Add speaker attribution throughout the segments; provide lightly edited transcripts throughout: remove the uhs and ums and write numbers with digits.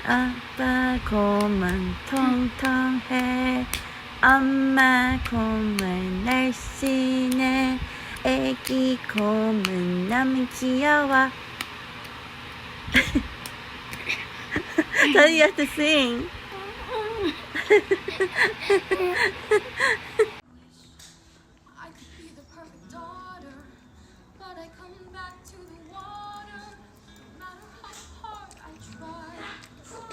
Speaker 1: 아빠 곰은 통통해 엄마 곰은 날씬해 애기 곰은 너무 귀여워. Daddy, you have to sing.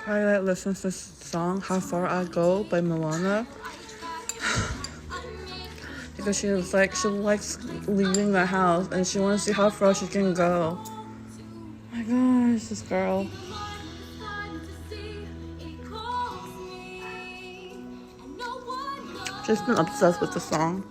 Speaker 1: Twilight listens to this song How Far I Go by Moana because she likes leaving the house and she wants to see how far she can go. Oh my gosh, this girl. Just been obsessed with the song.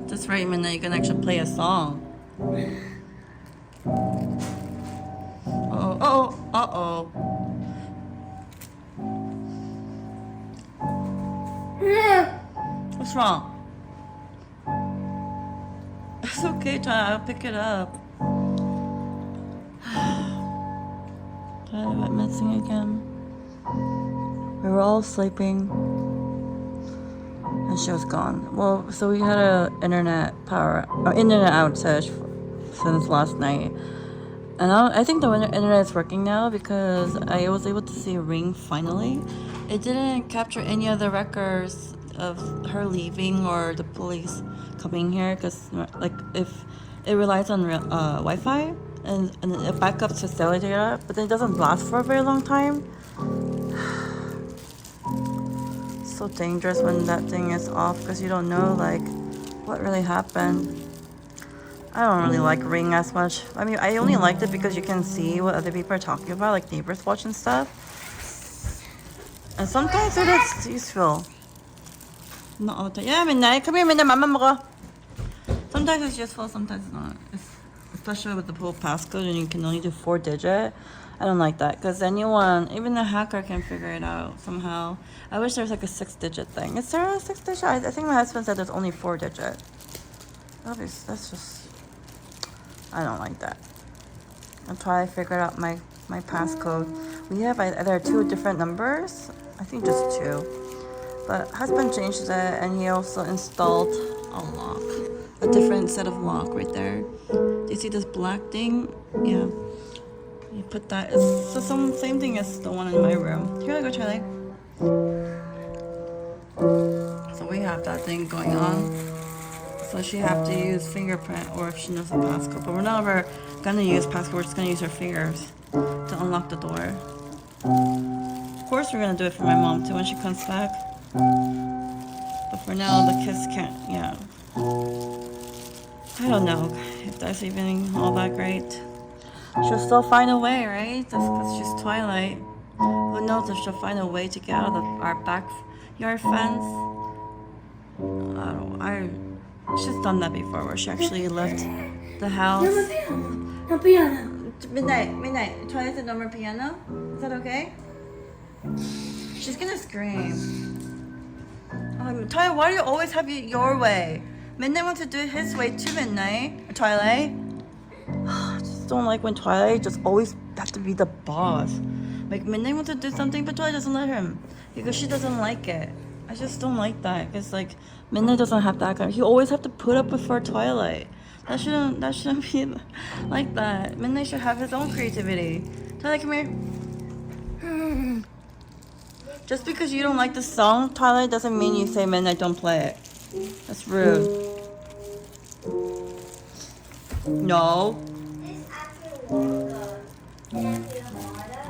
Speaker 1: That's right, Minna, you can actually play a song. Uh-oh. What's wrong? It's okay, Ty, I'll pick it up. Did I went missing again? We were all sleeping. And she was gone. Well, so we had a internet outage since last night, and I think the internet is working now because I was able to see Ring finally. It didn't capture any of the records of her leaving or the police coming here because like if it relies on Wi-Fi and it backups to cellular data, but then it doesn't last for a very long time. So dangerous when that thing is off because you don't know like what really happened. I don't really like Ring as much. I mean, I only liked it because you can see what other people are talking about, like Neighbors Watch and stuff. And sometimes it is useful. Not all the time. Yeah, Midnight. Come here, Midnight. Mama 먹어. Sometimes it's useful, sometimes it's not. Especially with the full passcode and you can only do 4-digit. I don't like that because anyone, even a hacker, can figure it out somehow. I wish there was like a 6-digit thing. Is there a 6-digit? I think my husband said there's only 4-digit. That's just, I don't like that. Until I figured out my passcode. We have either 2 different numbers. I think just 2. But husband changed it and he also installed a lock. A different set of lock right there. Do you see this black thing? Yeah. You put that. It's the same thing as the one in my room. Here, go, Charlie. So we have that thing going on. So she have to use fingerprint or if she knows the passcode. But we're not ever gonna use passcode. We're just gonna use her fingers to unlock the door. Of course, we're gonna do it for my mom too when she comes back. But for now, the kids can't. Yeah. I don't know if that's even all that great. She'll still find a way, right? That's because she's Twilight. Who knows if she'll find a way to get out of our backyard fence? She's done that before, where she actually left the house.
Speaker 2: No piano.
Speaker 1: Midnight. Twilight said no more piano. Is that okay? She's gonna scream. Twilight, why do you always have it your way? Midnight wants to do it his way too, Midnight. Twilight. I just don't like when Twilight just always have to be the boss. Like Midnight wants to do something, but Twilight doesn't let him because she doesn't like it. I just don't like that. It's like Midnight doesn't have that kind. He always have to put up with her Twilight. That shouldn't be like that. Midnight should have his own creativity. Twilight, come here. Just because you don't like the song, Twilight, doesn't mean you say Midnight don't play it. That's rude. No.
Speaker 2: This actually works. And I put water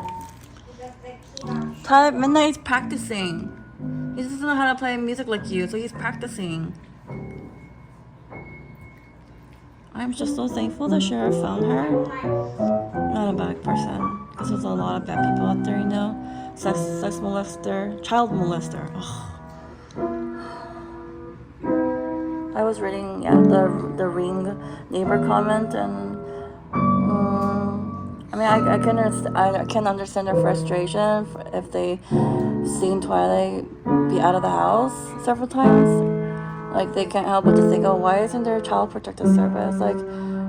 Speaker 2: because the key
Speaker 1: Twilight, midnight is practicing. He doesn't know how to play music like you, so he's practicing. I'm just so thankful the sheriff found her. Not a bad person, because there's a lot of bad people out there, you know. Sex molester, child molester. Ugh. I was reading the Ring neighbor comment, and I mean I can understand their frustration if they seen Twilight be out of the house several times. Like, they can't help but to think, oh, why isn't there a child protective service? Like,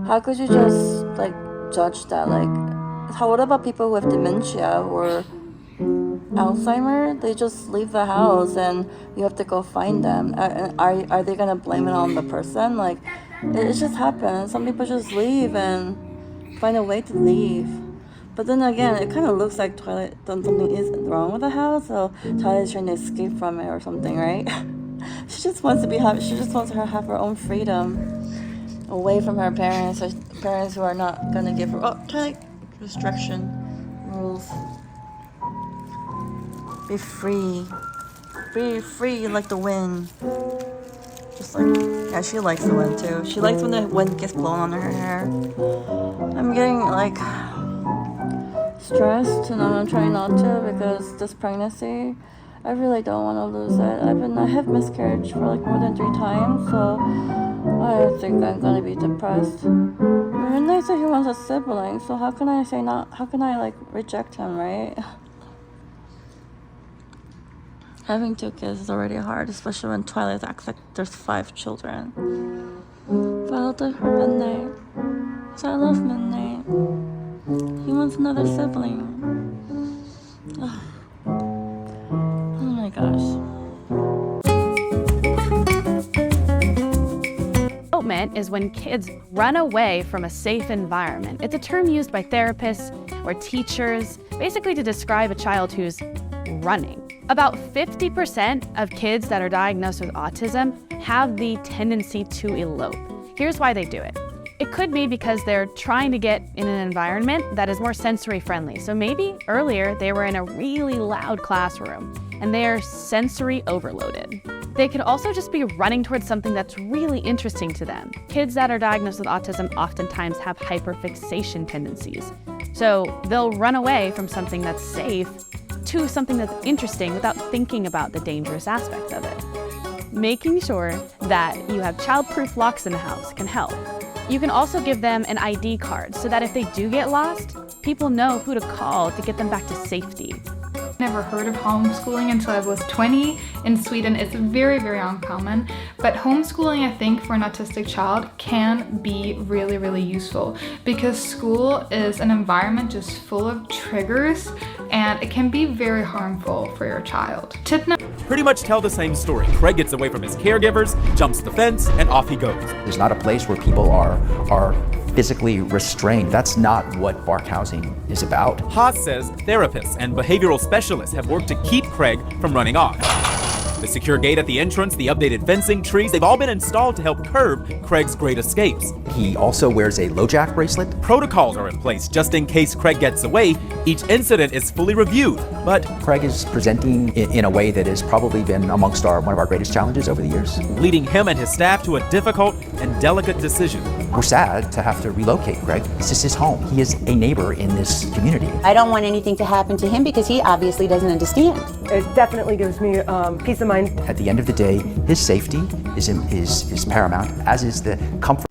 Speaker 1: how could you just, like, judge that? Like, what about people with dementia or Alzheimer? They just leave the house and you have to go find them. Are they going to blame it on the person? Like, it just happens. Some people just leave and find a way to leave. But then again, it kind of looks like Twilight, something is wrong with the house, so Twilight's trying to escape from it or something, right? She just wants to she just wants to have her own freedom away from her parents, or parents who are not gonna give her restriction rules. Be free like the wind. Just like, yeah, she likes the wind too. She likes when the wind gets blown on her hair. I'm getting like stressed, and I'm trying not to, because this pregnancy, I really don't want to lose it. I have miscarriage for like more than 3 times, so I think I'm gonna be depressed. Midnight said he wants a sibling, so how can I like reject him, right? Having 2 kids is already hard, especially when Twilight acts like there's 5 children. But I'll do for Midnight, so I love Midnight. He wants another sibling. Ugh. Oh my gosh.
Speaker 3: Elopement is when kids run away from a safe environment. It's a term used by therapists or teachers, basically to describe a child who's running. About 50% of kids that are diagnosed with autism have the tendency to elope. Here's why they do it. It could be because they're trying to get in an environment that is more sensory friendly. So maybe earlier they were in a really loud classroom and they are sensory overloaded. They could also just be running towards something that's really interesting to them. Kids that are diagnosed with autism oftentimes have hyperfixation tendencies. So they'll run away from something that's safe to something that's interesting without thinking about the dangerous aspects of it. Making sure that you have child-proof locks in the house can help. You can also give them an ID card so that if they do get lost, people know who to call to get them back to safety.
Speaker 4: Never heard of homeschooling until I was 20. In Sweden, it's very, very uncommon. But homeschooling, I think, for an autistic child can be really, really useful, because school is an environment just full of triggers, and it can be very harmful for your child. Tip number
Speaker 5: pretty much tell the same story. Craig gets away from his caregivers, jumps the fence, and off he goes.
Speaker 6: There's not a place where people are physically restrained. That's not what BARC housing is about.
Speaker 5: Haas says therapists and behavioral specialists have worked to keep Craig from running off. The secure gate at the entrance, the updated fencing, trees, they've all been installed to help curb Craig's great escapes.
Speaker 6: He also wears a low jack bracelet.
Speaker 5: Protocols are in place just in case Craig gets away. Each incident is fully reviewed, but
Speaker 6: Craig is presenting in a way that has probably been amongst one of our greatest challenges over the years,
Speaker 5: leading him and his staff to a difficult and delicate decision.
Speaker 6: We're sad to have to relocate Craig. This is his home. He is a neighbor in this community.
Speaker 7: I don't want anything to happen to him because he obviously doesn't understand.
Speaker 8: It definitely gives me peace of mind.
Speaker 6: At the end of the day, his safety is paramount, as is the comfort